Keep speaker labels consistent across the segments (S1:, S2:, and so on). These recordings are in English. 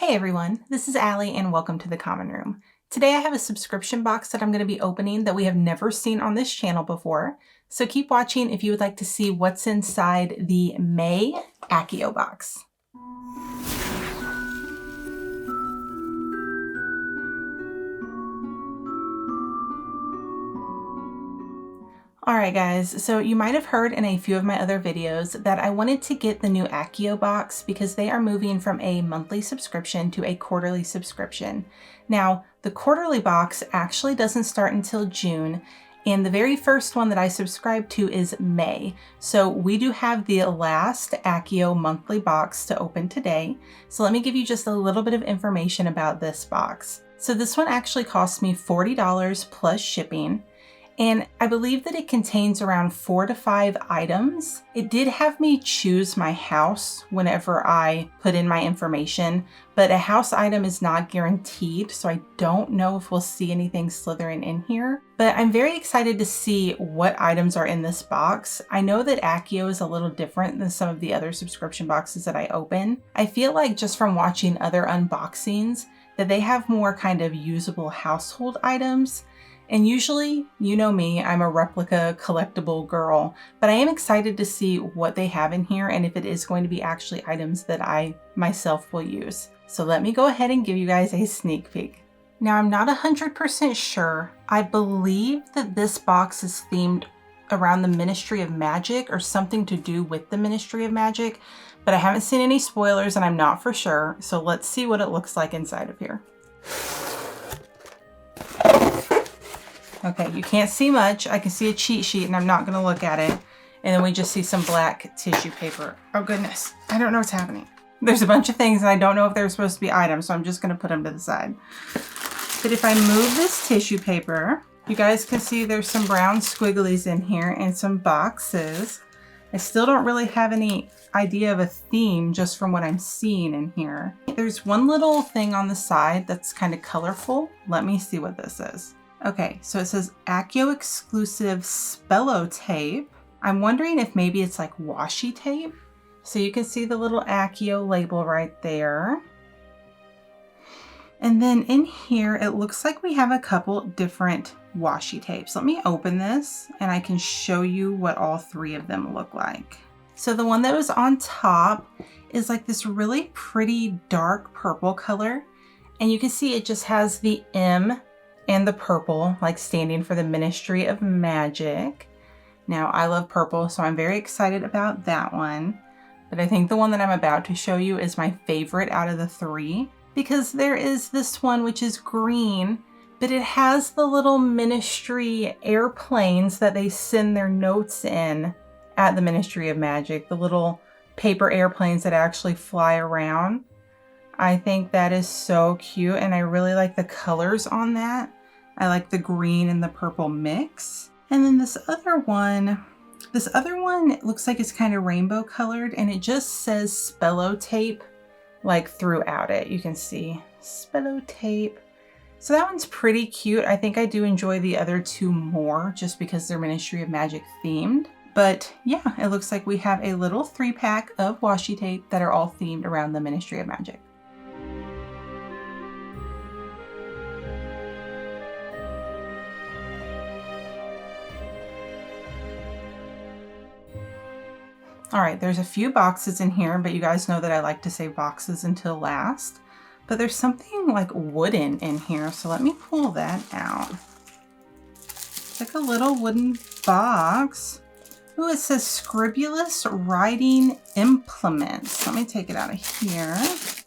S1: Hey everyone, this is Allie and welcome to the Common Room. Today I have a subscription box that I'm going to be opening that we have never seen on this channel before. So keep watching if you would like to see what's inside the May Accio box. Alright guys, so you might have heard in a few of my other videos that I wanted to get the new Accio box because they are moving from a monthly subscription to a quarterly subscription. Now, the quarterly box actually doesn't start until June, and the very first one that I subscribe to is May. So we do have the last Accio monthly box to open today. So let me give you just a little bit of information about this box. So this one actually cost me $40 plus shipping. And I believe that it contains around 4 to 5 items. It did have me choose my house whenever I put in my information, but a house item is not guaranteed, so I don't know if we'll see anything slithering in here. But I'm very excited to see what items are in this box. I know that Accio is a little different than some of the other subscription boxes that I open. I feel like just from watching other unboxings that they have more kind of usable household items. And usually, you know me, I'm a replica collectible girl, but I am excited to see what they have in here and if it is going to be actually items that I myself will use. So let me go ahead and give you guys a sneak peek. Now, I'm not 100% sure. I believe that this box is themed around the Ministry of Magic or something to do with the Ministry of Magic, but I haven't seen any spoilers and I'm not for sure. So let's see what it looks like inside of here. Okay, you can't see much. I can see a cheat sheet and I'm not gonna look at it. And then we just see some black tissue paper. Oh goodness, I don't know what's happening. There's a bunch of things and I don't know if they're supposed to be items, so I'm just gonna put them to the side. But if I move this tissue paper, you guys can see there's some brown squigglies in here and some boxes. I still don't really have any idea of a theme just from what I'm seeing in here. There's one little thing on the side that's kind of colorful. Let me see what this is. Okay, so it says Accio exclusive Spello tape. I'm wondering if maybe it's like washi tape. So you can see the little Accio label right there. And then in here, it looks like we have a couple different washi tapes. Let me open this and I can show you what all 3 of them look like. So the one that was on top is like this really pretty dark purple color. And you can see it just has the M and the purple, like standing for the Ministry of Magic. Now, I love purple, so I'm very excited about that one. But I think the one that I'm about to show you is my favorite out of the 3, because there is this one which is green, but it has the little ministry airplanes that they send their notes in at the Ministry of Magic, the little paper airplanes that actually fly around. I think that is so cute, and I really like the colors on that. I like the green and the purple mix. And then this other one looks like it's kind of rainbow colored, and it just says Spello tape like throughout it. You can see Spello tape. So that one's pretty cute. I think I do enjoy the other 2 more just because they're Ministry of Magic themed. But yeah, it looks like we have a little 3-pack of washi tape that are all themed around the Ministry of Magic. All right, there's a few boxes in here, but you guys know that I like to save boxes until last. But there's something like wooden in here, so let me pull that out. It's like a little wooden box. Ooh, it says Scribulous Writing Implements. Let me take it out of here.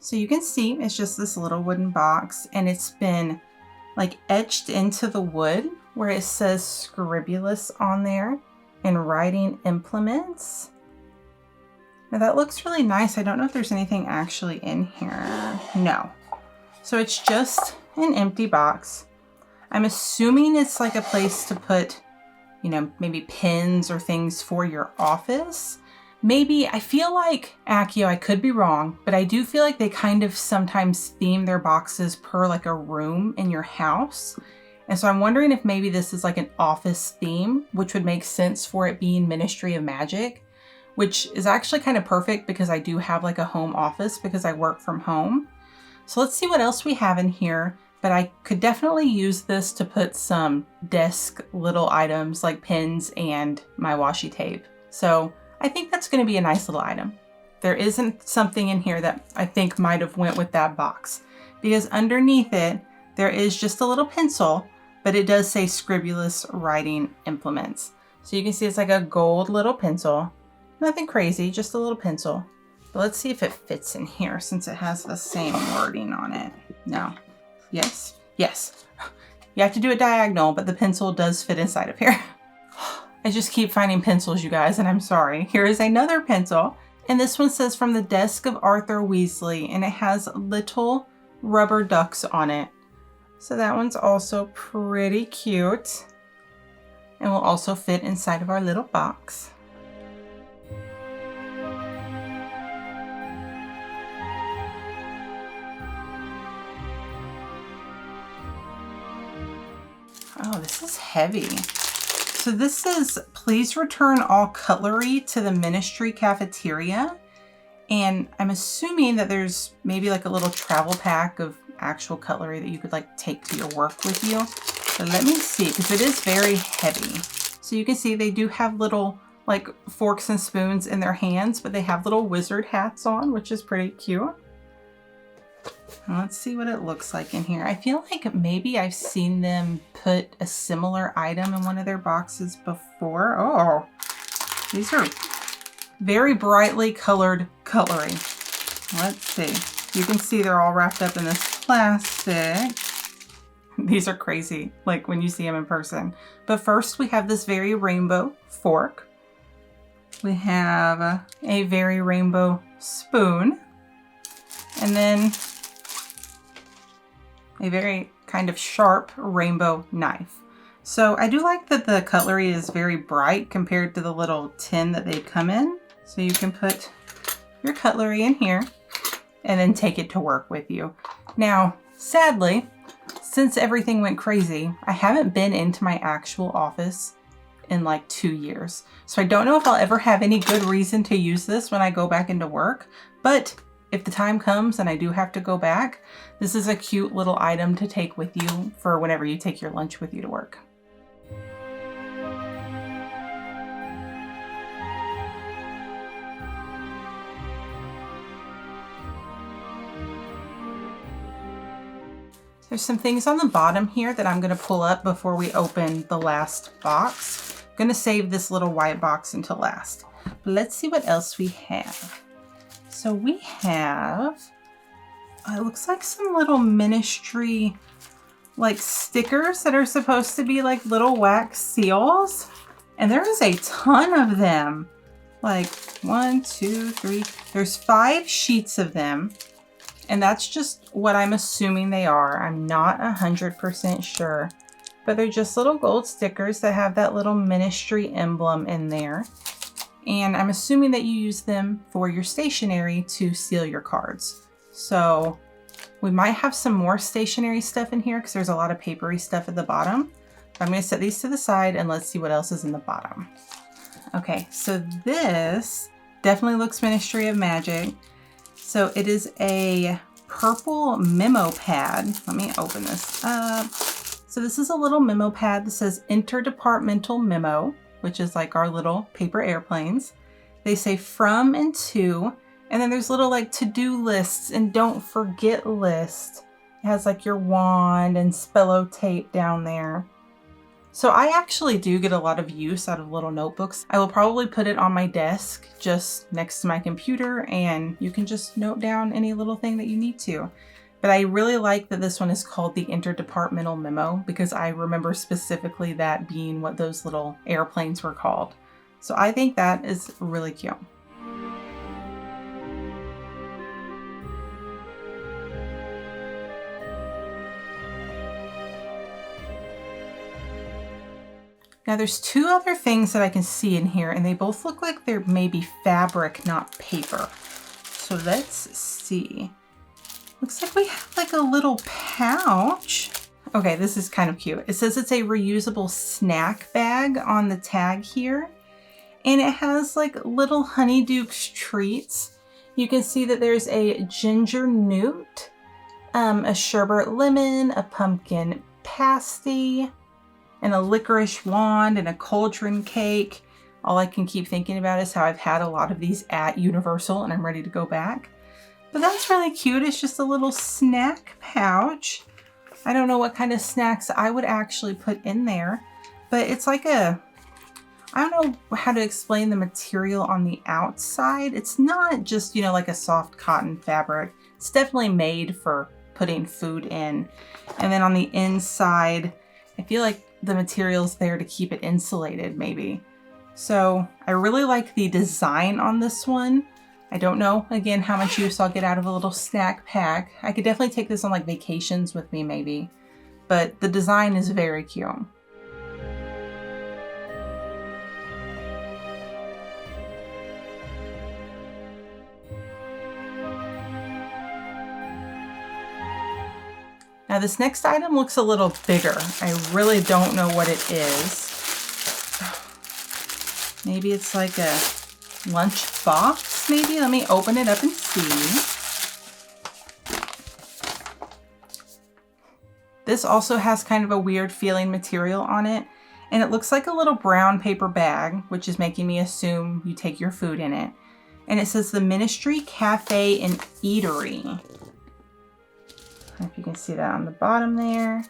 S1: So you can see it's just this little wooden box, and it's been like etched into the wood where it says Scribulous on there and Writing Implements. Now that looks really nice. I don't know if there's anything actually in here. No. So it's just an empty box. I'm assuming it's like a place to put, you know, maybe pins or things for your office. Maybe, I feel like Accio, I could be wrong, but I do feel like they kind of sometimes theme their boxes per like a room in your house. And so I'm wondering if maybe this is like an office theme, which would make sense for it being Ministry of Magic, which is actually kind of perfect because I do have like a home office because I work from home. So let's see what else we have in here, but I could definitely use this to put some desk little items like pins and my washi tape. So I think that's going to be a nice little item. There isn't something in here that I think might have went with that box, because underneath it, there is just a little pencil, but it does say Scribulus Writing Implements. So you can see it's like a gold little pencil. Nothing crazy, just a little pencil. But let's see if it fits in here since it has the same wording on it. No. Yes. Yes. You have to do it diagonal, but the pencil does fit inside of here. I just keep finding pencils, you guys, and I'm sorry. Here is another pencil. And this one says From the Desk of Arthur Weasley, and it has little rubber ducks on it. So that one's also pretty cute. And will also fit inside of our little box. Oh, this is heavy. So this is, please return all cutlery to the ministry cafeteria. And I'm assuming that there's maybe like a little travel pack of actual cutlery that you could like take to your work with you. But let me see, because it is very heavy. So you can see they do have little like forks and spoons in their hands, but they have little wizard hats on, which is pretty cute. Let's see what it looks like in here. I feel like maybe I've seen them put a similar item in one of their boxes before. Oh, these are very brightly colored cutlery. Let's see. You can see they're all wrapped up in this plastic. These are crazy, like when you see them in person. But first we have this very rainbow fork. We have a very rainbow spoon. And then a very kind of sharp rainbow knife. So I do like that the cutlery is very bright compared to the little tin that they come in. So you can put your cutlery in here and then take it to work with you. Now, sadly, since everything went crazy, I haven't been into my actual office in like 2 years. So I don't know if I'll ever have any good reason to use this when I go back into work, but if the time comes and I do have to go back, this is a cute little item to take with you for whenever you take your lunch with you to work. There's some things on the bottom here that I'm going to pull up before we open the last box. I'm going to save this little white box until last. But let's see what else we have. So we have, it looks like some little ministry like stickers that are supposed to be like little wax seals. And there is a ton of them. Like 1, 2, 3, there's 5 sheets of them. And that's just what I'm assuming they are. I'm not 100% sure, but they're just little gold stickers that have that little ministry emblem in there. And I'm assuming that you use them for your stationery to seal your cards. So we might have some more stationery stuff in here because there's a lot of papery stuff at the bottom. I'm going to set these to the side and let's see what else is in the bottom. Okay, so this definitely looks Ministry of Magic. So it is a purple memo pad. Let me open this up. So this is a little memo pad that says Interdepartmental Memo, which is like our little paper airplanes. They say from and to, and then there's little like to-do lists and don't forget list. It has like your wand and Spello tape down there. So I actually do get a lot of use out of little notebooks. I will probably put it on my desk just next to my computer and you can just note down any little thing that you need to. But I really like that this one is called the Interdepartmental Memo because I remember specifically that being what those little airplanes were called. So I think that is really cute. Now there's 2 other things that I can see in here and they both look like they're maybe fabric, not paper. So let's see. Looks like we have like a little pouch. Okay, this is kind of cute. It says it's a reusable snack bag on the tag here. And it has like little Honeyduke's treats. You can see that there's a ginger newt a sherbet lemon, a pumpkin pasty, and a licorice wand, and a cauldron cake. All I can keep thinking about is how I've had a lot of these at Universal and I'm ready to go back. But that's really cute. It's just a little snack pouch. I don't know what kind of snacks I would actually put in there, but it's like I don't know how to explain the material on the outside. It's not just, like a soft cotton fabric. It's definitely made for putting food in. And then on the inside, I feel like the material's there to keep it insulated maybe. So I really like the design on this one. I don't know, again, how much use I'll get out of a little snack pack. I could definitely take this on like vacations with me maybe, but the design is very cute. Now this next item looks a little bigger. I really don't know what it is. Maybe it's like a lunch box, maybe? Let me open it up and see. This also has kind of a weird feeling material on it, and it looks like a little brown paper bag, which is making me assume you take your food in it. And it says the Ministry Cafe and Eatery. I don't know if you can see that on the bottom there.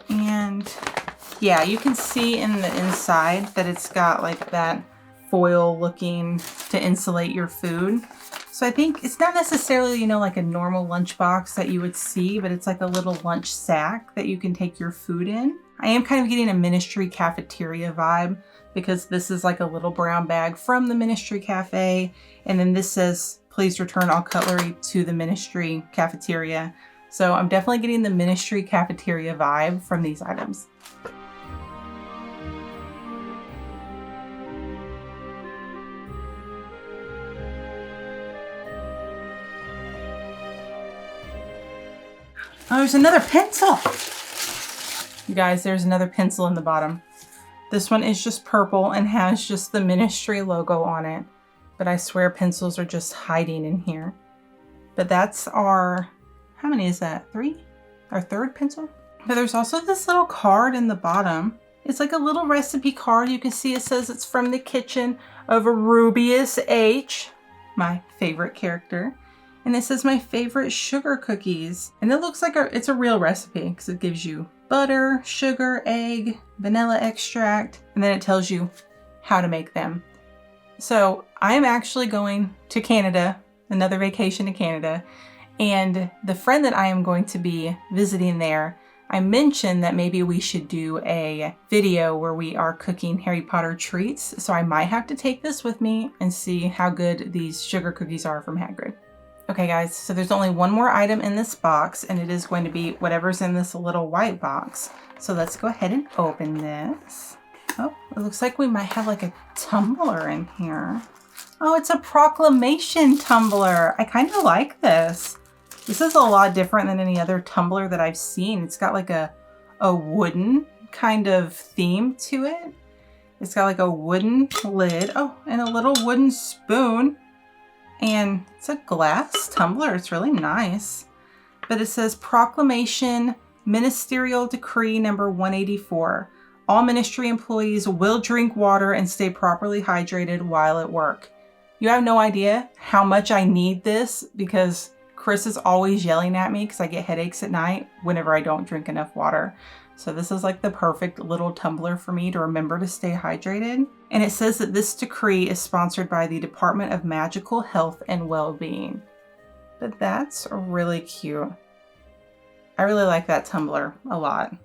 S1: And yeah, you can see in the inside that it's got like that foil looking to insulate your food. So I think it's not necessarily, like a normal lunch box that you would see, but it's like a little lunch sack that you can take your food in. I am kind of getting a ministry cafeteria vibe because this is like a little brown bag from the Ministry Cafe. And then this says, please return all cutlery to the ministry cafeteria. So I'm definitely getting the ministry cafeteria vibe from these items. Oh, there's another pencil. You guys, there's another pencil in the bottom. This one is just purple and has just the ministry logo on it. But I swear pencils are just hiding in here. But that's our, how many is that? 3? Our third pencil? But there's also this little card in the bottom. It's like a little recipe card. You can see it says it's from the kitchen of Rubius H, my favorite character. And it says my favorite sugar cookies. And it looks like it's a real recipe because it gives you butter, sugar, egg, vanilla extract, and then it tells you how to make them. So I am actually going to Canada, another vacation to Canada. And the friend that I am going to be visiting there, I mentioned that maybe we should do a video where we are cooking Harry Potter treats. So I might have to take this with me and see how good these sugar cookies are from Hagrid. Okay guys, so there's only one more item in this box and it is going to be whatever's in this little white box. So let's go ahead and open this. Oh, it looks like we might have like a tumbler in here. Oh, it's a proclamation tumbler. I kind of like this. This is a lot different than any other tumbler that I've seen. It's got like a wooden kind of theme to it. It's got like a wooden lid. Oh, and a little wooden spoon. And it's a glass tumbler. It's really nice. But it says Proclamation Ministerial Decree number 184. All ministry employees will drink water and stay properly hydrated while at work. You have no idea how much I need this because Chris is always yelling at me because I get headaches at night whenever I don't drink enough water. So this is like the perfect little tumbler for me to remember to stay hydrated. And it says that this decree is sponsored by the Department of Magical Health and Well-Being. But that's really cute. I really like that tumbler a lot.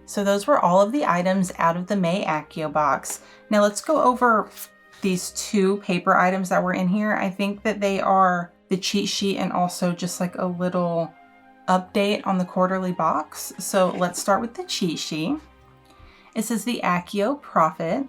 S1: So those were all of the items out of the May Accio box. Now let's go over these 2 paper items that were in here. I think that they are the cheat sheet and also just like a little update on the quarterly box. So let's start with the cheat sheet. It says the Accio Prophet.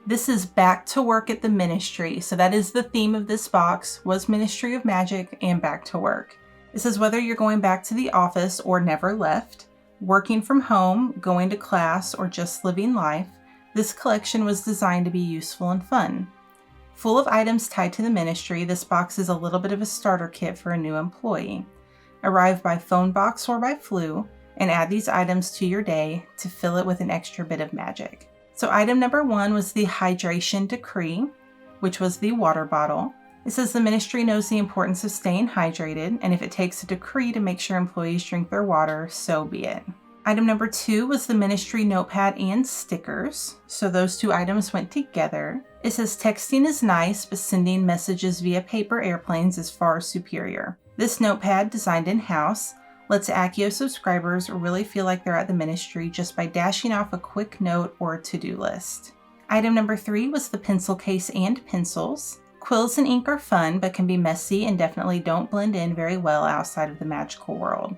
S1: This is back to work at the ministry. So that is the theme of this box, was Ministry of Magic and back to work. It says whether you're going back to the office or never left, working from home, going to class, or just living life, this collection was designed to be useful and fun. Full of items tied to the ministry, this box is a little bit of a starter kit for a new employee. Arrive by phone box or by flu, and add these items to your day to fill it with an extra bit of magic. So item number 1 was the hydration decree, which was the water bottle. It says the ministry knows the importance of staying hydrated, and if it takes a decree to make sure employees drink their water, so be it. Item number 2 was the ministry notepad and stickers. So those two items went together. It says texting is nice, but sending messages via paper airplanes is far superior. This notepad, designed in-house, lets Accio subscribers really feel like they're at the ministry just by dashing off a quick note or a to-do list. Item number 3 was the pencil case and pencils. Quills and ink are fun, but can be messy and definitely don't blend in very well outside of the magical world.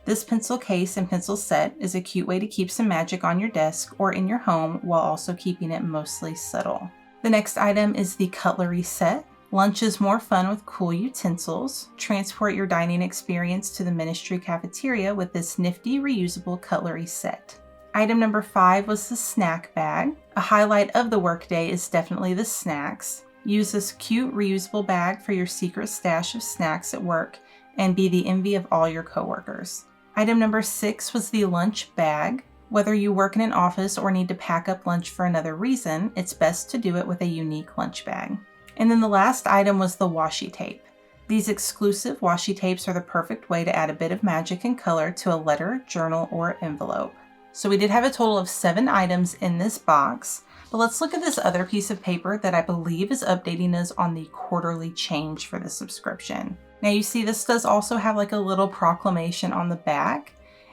S1: This pencil case and pencil set is a cute way to keep some magic on your desk or in your home while also keeping it mostly subtle. The next item is the cutlery set. Lunch is more fun with cool utensils. Transport your dining experience to the ministry cafeteria with this nifty reusable cutlery set. Item number 5 was the snack bag. A highlight of the workday is definitely the snacks. Use this cute reusable bag for your secret stash of snacks at work and be the envy of all your coworkers. Item number 6 was the lunch bag. Whether you work in an office or need to pack up lunch for another reason, it's best to do it with a unique lunch bag. And then the last item was the washi tape. These exclusive washi tapes are the perfect way to add a bit of magic and color to a letter, journal, or envelope. So we did have a total of 7 items in this box, but let's look at this other piece of paper that I believe is updating us on the quarterly change for the subscription. Now you see this does also have like a little proclamation on the back.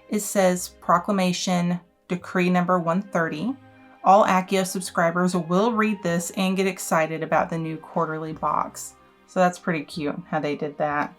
S1: It says Proclamation Decree number 130. All Accio subscribers will read this and get excited about the new quarterly box. So that's pretty cute how they did that.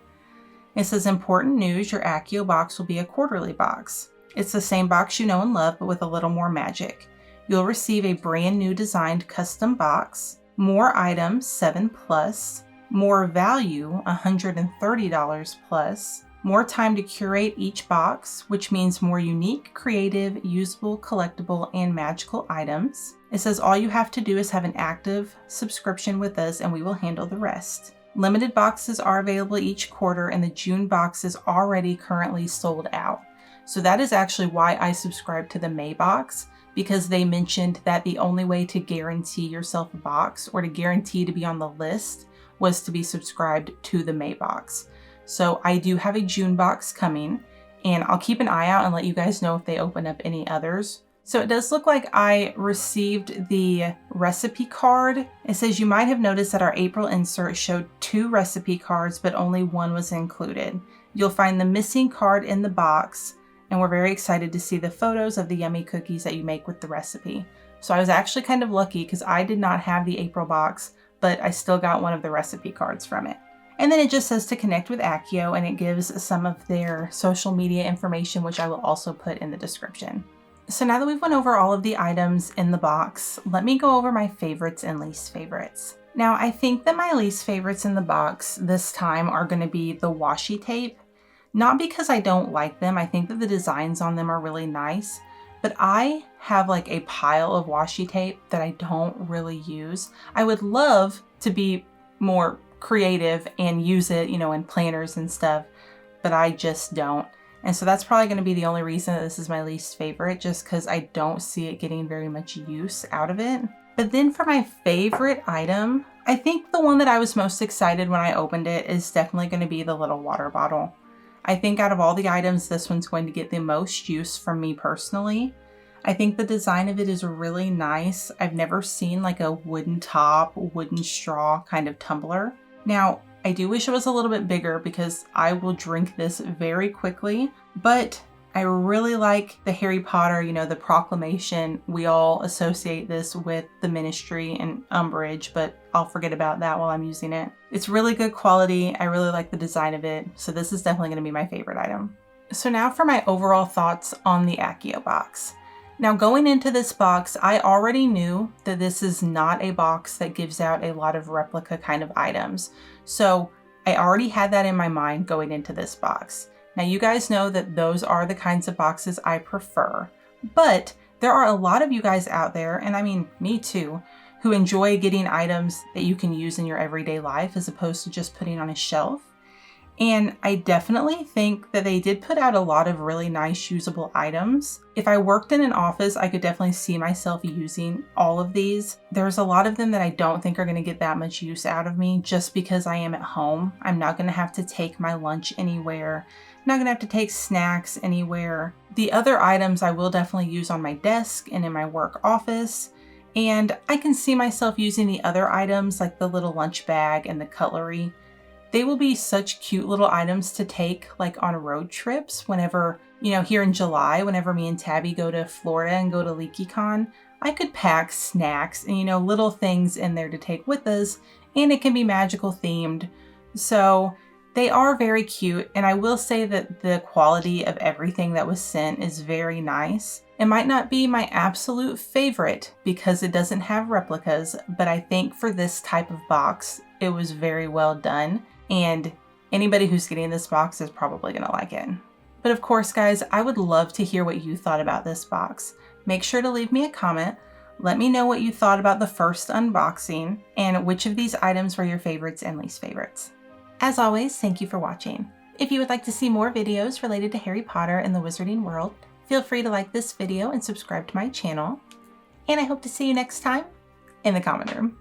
S1: It says important news, your Accio box will be a quarterly box. It's the same box you know and love, but with a little more magic. You'll receive a brand new designed custom box, more items, 7 plus, more value, $130 plus, more time to curate each box, which means more unique, creative, usable, collectible, and magical items. It says all you have to do is have an active subscription with us and we will handle the rest. Limited boxes are available each quarter and the June box is already currently sold out. So that is actually why I subscribed to the May box, because they mentioned that the only way to guarantee yourself a box or to guarantee to be on the list was to be subscribed to the May box. So I do have a June box coming and I'll keep an eye out and let you guys know if they open up any others. So it does look like I received the recipe card. It says you might have noticed that our April insert showed 2 recipe cards, but only 1 was included. You'll find the missing card in the box, and we're very excited to see the photos of the yummy cookies that you make with the recipe. So I was actually kind of lucky because I did not have the April box, but I still got one of the recipe cards from it. And then it just says to connect with Accio, and it gives some of their social media information, which I will also put in the description. So now that we've went over all of the items in the box, let me go over my favorites and least favorites. Now, I think that my least favorites in the box this time are going to be the washi tape. Not because I don't like them, I think that the designs on them are really nice, but I have like a pile of washi tape that I don't really use. I would love to be more creative and use it, in planners and stuff, but I just don't. And so that's probably going to be the only reason that this is my least favorite, just because I don't see it getting very much use out of it. But then for my favorite item, I think the one that I was most excited when I opened it is definitely going to be the little water bottle. I think out of all the items, this one's going to get the most use from me personally. I think the design of it is really nice. I've never seen like a wooden top, wooden straw kind of tumbler. Now, I do wish it was a little bit bigger because I will drink this very quickly, but I really like the Harry Potter, the proclamation. We all associate this with the ministry and Umbridge, but I'll forget about that while I'm using it. It's really good quality. I really like the design of it. So this is definitely going to be my favorite item. So now for my overall thoughts on the Accio box. Now going into this box, I already knew that this is not a box that gives out a lot of replica kind of items. So I already had that in my mind going into this box. Now you guys know that those are the kinds of boxes I prefer, but there are a lot of you guys out there, and I mean me too, who enjoy getting items that you can use in your everyday life as opposed to just putting on a shelf. And I definitely think that they did put out a lot of really nice usable items. If I worked in an office, I could definitely see myself using all of these. There's a lot of them that I don't think are going to get that much use out of me just because I am at home. I'm not going to have to take my lunch anywhere. I'm not going to have to take snacks anywhere. The other items I will definitely use on my desk and in my work office. And I can see myself using the other items like the little lunch bag and the cutlery. They will be such cute little items to take like on road trips whenever, here in July, whenever me and Tabby go to Florida and go to LeakyCon, I could pack snacks and, little things in there to take with us, and it can be magical themed. So they are very cute, and I will say that the quality of everything that was sent is very nice. It might not be my absolute favorite because it doesn't have replicas, but I think for this type of box, it was very well done. And anybody who's getting this box is probably going to like it. But of course, guys, I would love to hear what you thought about this box. Make sure to leave me a comment. Let me know what you thought about the first unboxing and which of these items were your favorites and least favorites. As always, thank you for watching. If you would like to see more videos related to Harry Potter and the Wizarding World, feel free to like this video and subscribe to my channel. And I hope to see you next time in the common room.